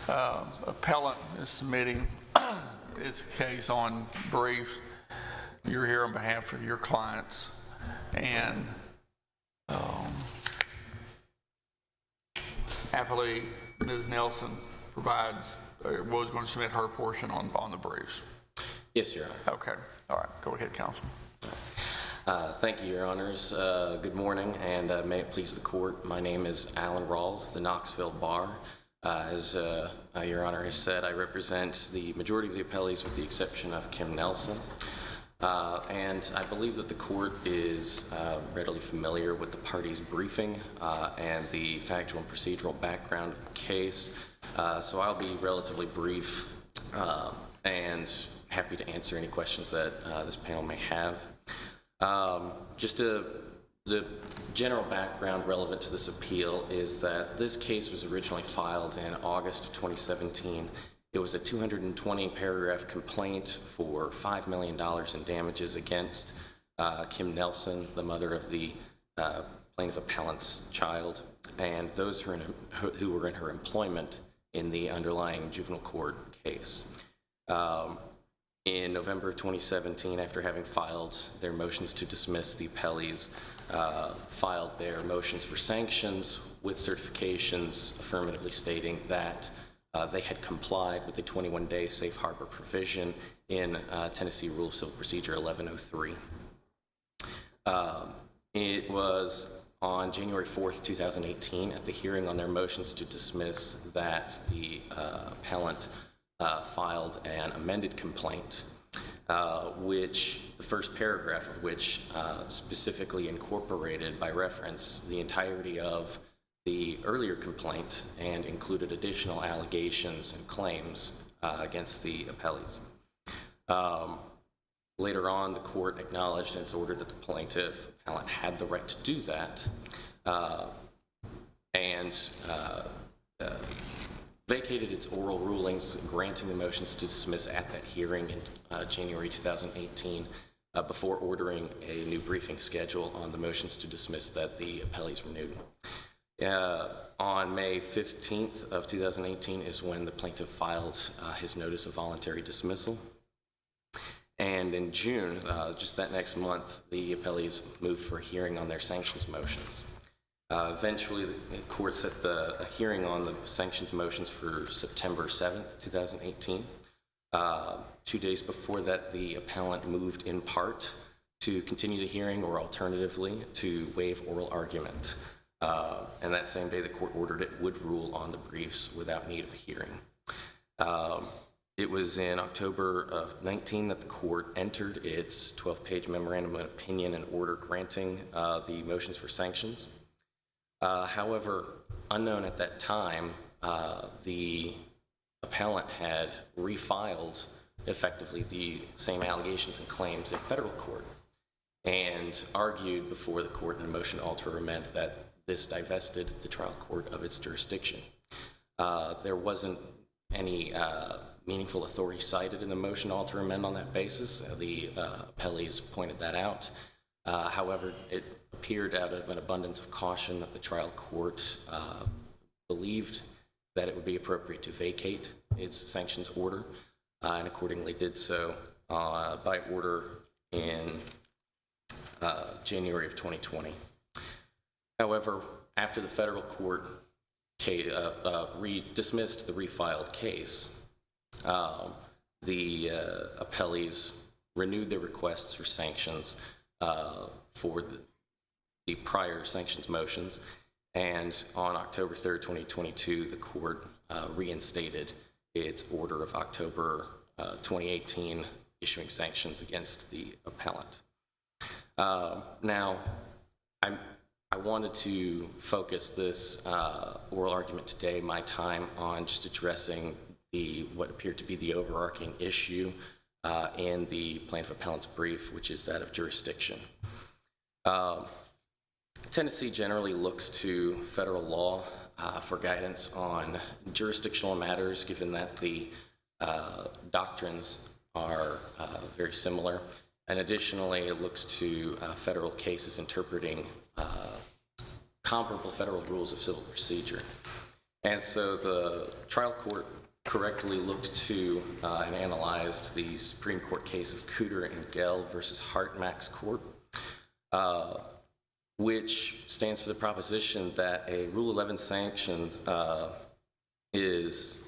appellant is submitting its case on brief. You're here on behalf of your clients, and happily, Ms. Nelson was going to submit her portion on the briefs. Yes, Your Honor. Okay. All right. Go ahead, counsel. Thank you, Your Honors. Good morning, and may it please the court. My name is Alan Rawls of the Knoxville Bar. As Your Honor has said, I represent the majority of the appellees with the exception of Kim Nelson. And I believe that the court is readily familiar with the parties' briefing and the factual and procedural background of the case. So I'll be relatively brief and happy to answer any questions that this panel may have. The general background relevant to this appeal is that this case was originally filed in August of 2017. It was a 220-paragraph complaint for $5 million in damages against Kim Nelson, the mother of the plaintiff appellant's child, and those who were in her employment in the underlying juvenile court case. In November of 2017, after having filed their motions to dismiss, the appellees filed their motions for sanctions with certifications affirmatively stating that they had complied with the 21-day safe harbor provision in Tennessee Rule of Civil Procedure 1103. It was on January 4th, 2018, at the hearing on their motions to dismiss, that the appellant filed an amended complaint, which the first paragraph of which specifically incorporated by reference the entirety of the earlier complaint and included additional allegations and claims against the appellees. Later on, the court acknowledged in its order that the plaintiff appellant had the right to do that and vacated its oral rulings granting the motions to dismiss at that hearing in January 2018 before ordering a new briefing schedule on the motions to dismiss that the appellees renewed. On May 15th of 2018 is when the plaintiff filed his notice of voluntary dismissal. And in June, just that next month, the appellees moved for a hearing on their sanctions motions. Eventually, the court set a hearing on the sanctions motions for September 7th, 2018. 2 days before that, the appellant moved in part to continue the hearing or alternatively to waive oral argument. And that same day, the court ordered it would rule on the briefs without need of a hearing. It was in October of 19 that the court entered its 12-page memorandum of opinion and order granting the motions for sanctions. However, unknown at that time, the appellant had refiled effectively the same allegations and claims in federal court and argued before the court in a motion to alter or amend that this divested the trial court of its jurisdiction. There wasn't any meaningful authority cited in the motion to alter or amend on that basis. The appellees pointed that out. However, it appeared out of an abundance of caution that the trial court believed that it would be appropriate to vacate its sanctions order and accordingly did so by order in January of 2020. However, after the federal court dismissed the refiled case, the appellees renewed their requests for sanctions for the prior sanctions motions, and on October 3rd, 2022, the court reinstated its order of October 2018 issuing sanctions against the appellant. Now, I wanted to focus this oral argument today, my time, on just addressing what appeared to be the overarching issue in the plaintiff appellant's brief, which is that of jurisdiction. Tennessee generally looks to federal law for guidance on jurisdictional matters, given that the doctrines are very similar. And additionally, it looks to federal cases interpreting comparable federal rules of civil procedure. And so the trial court correctly looked to and analyzed the Supreme Court case of Cooter and Gell versus Hartmax Court, which stands for the proposition that a Rule 11 sanctions is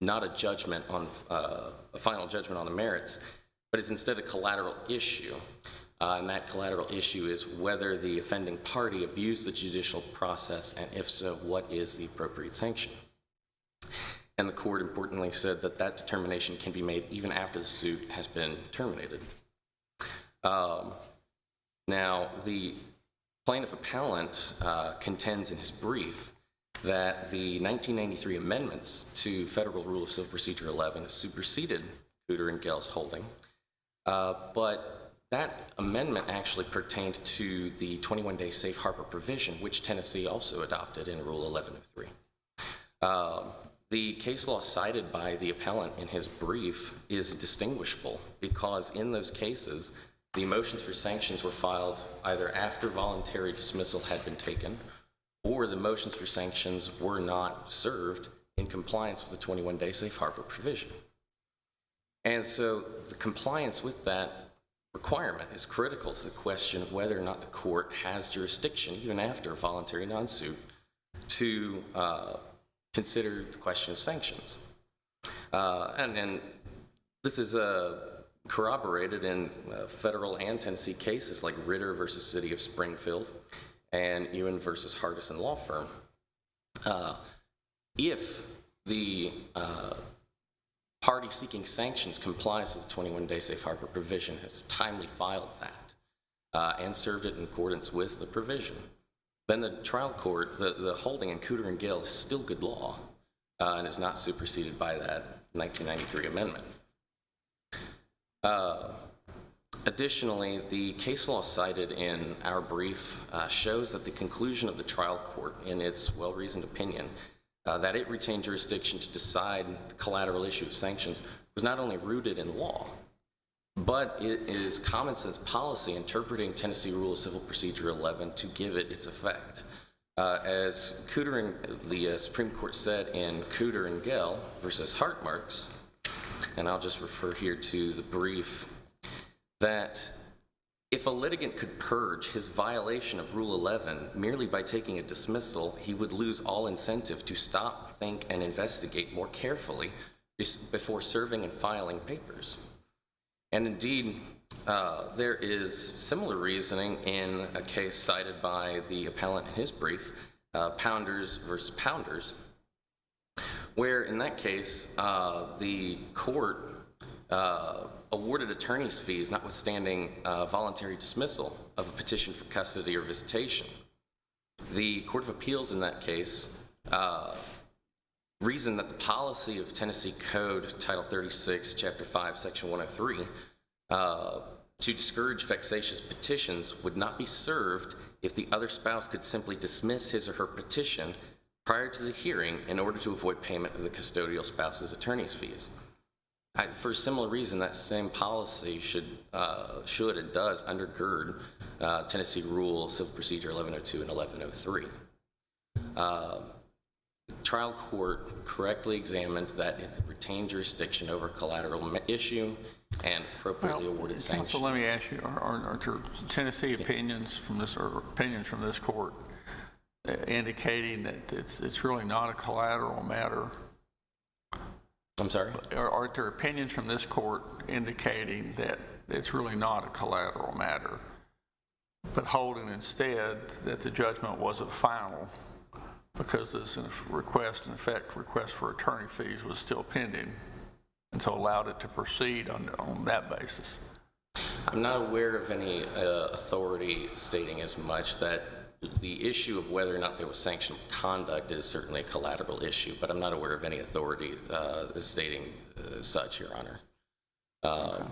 not a judgment on a final judgment on the merits, but is instead a collateral issue. And that collateral issue is whether the offending party abused the judicial process, and if so, what is the appropriate sanction? And the court importantly said that that determination can be made even after the suit has been terminated. Now, the plaintiff appellant contends in his brief that the 1993 amendments to Federal Rule of Civil Procedure 11 superseded Cooter and Gell's holding, but that amendment actually pertained to the 21-day safe harbor provision, which Tennessee also adopted in Rule 1103. The case law cited by the appellant in his brief is distinguishable because in those cases, the motions for sanctions were filed either after voluntary dismissal had been taken or the motions for sanctions were not served in compliance with the 21-day safe harbor provision. And so the compliance with that requirement is critical to the question of whether or not the court has jurisdiction, even after a voluntary non-suit, to consider the question of sanctions. And this is corroborated in federal and Tennessee cases like Ritter versus City of Springfield and Ewan versus Hardison Law Firm. If the party seeking sanctions complies with the 21-day safe harbor provision, has timely filed that and served it in accordance with the provision, then the trial court, the holding in Cooter and Gell is still good law and is not superseded by that 1993 amendment. Additionally, the case law cited in our brief shows that the conclusion of the trial court in its well-reasoned opinion that it retained jurisdiction to decide the collateral issue of sanctions was not only rooted in law, but it is common sense policy interpreting Tennessee Rule of Civil Procedure 11 to give it its effect. As Cooter and the Supreme Court said in Cooter and Gell versus Hartmarks, and I'll just refer here to the brief, that if a litigant could purge his violation of Rule 11 merely by taking a dismissal, he would lose all incentive to stop, think, and investigate more carefully before serving and filing papers. And indeed, there is similar reasoning in a case cited by the appellant in his brief, Pounders versus Pounders, where in that case, the court awarded attorney's fees notwithstanding voluntary dismissal of a petition for custody or visitation. The Court of Appeals in that case reasoned that the policy of Tennessee Code, Title 36, Chapter 5, Section 103, to discourage vexatious petitions would not be served if the other spouse could simply dismiss his or her petition prior to the hearing in order to avoid payment of the custodial spouse's attorney's fees. For a similar reason, that same policy should and does undergird Tennessee Rule Civil Procedure 1102 and 1103. The trial court correctly examined that it retained jurisdiction over a collateral issue and appropriately awarded sanctions. Counsel, let me ask you, are there Tennessee opinions from this, or opinions from this court indicating that it's really not a collateral matter? I'm sorry? Are there opinions from this court indicating that it's really not a collateral matter, but holding instead that the judgment wasn't final because this request for attorney fees was still pending, and so allowed it to proceed on that basis? I'm not aware of any authority stating as much. That the issue of whether or not there was sanctionable conduct is certainly a collateral issue, but I'm not aware of any authority stating such, Your Honor. Okay.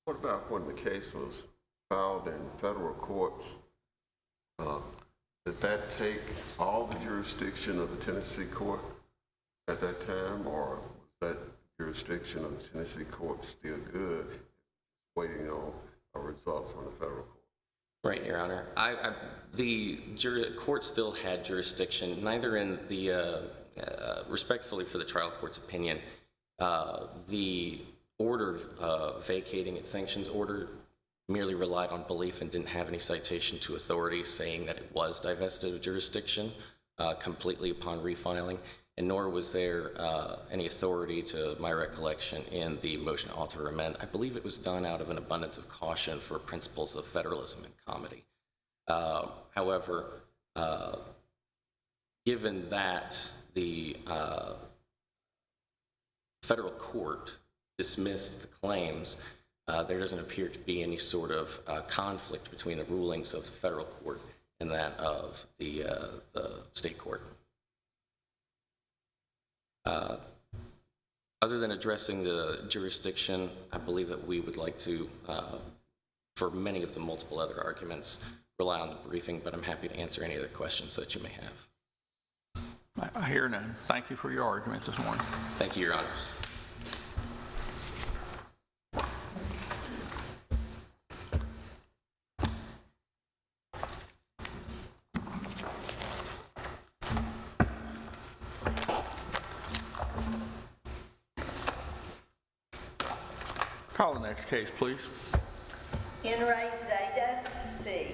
What about when the case was filed in federal courts? Did that take all the jurisdiction of the Tennessee court at that time, or was that jurisdiction of the Tennessee court still good, waiting on a result from the federal court? Right, Your Honor. The court still had jurisdiction, neither in the, respectfully for the trial court's opinion, the order vacating its sanctions order merely relied on belief and didn't have any citation to authority saying that it was divested of jurisdiction completely upon refiling, and nor was there any authority, to my recollection, in the motion to alter or amend. I believe it was done out of an abundance of caution for principles of federalism and comity. However, given that the federal court dismissed the claims, there doesn't appear to be any sort of conflict between the rulings of the federal court and that of the state court. Other than addressing the jurisdiction, I believe that we would like to, for many of the multiple other arguments, rely on the briefing, but I'm happy to answer any other questions that you may have. I hear none. Thank you for your argument this morning. Thank you, Your Honors. Call the next case, please. In re Zeta C.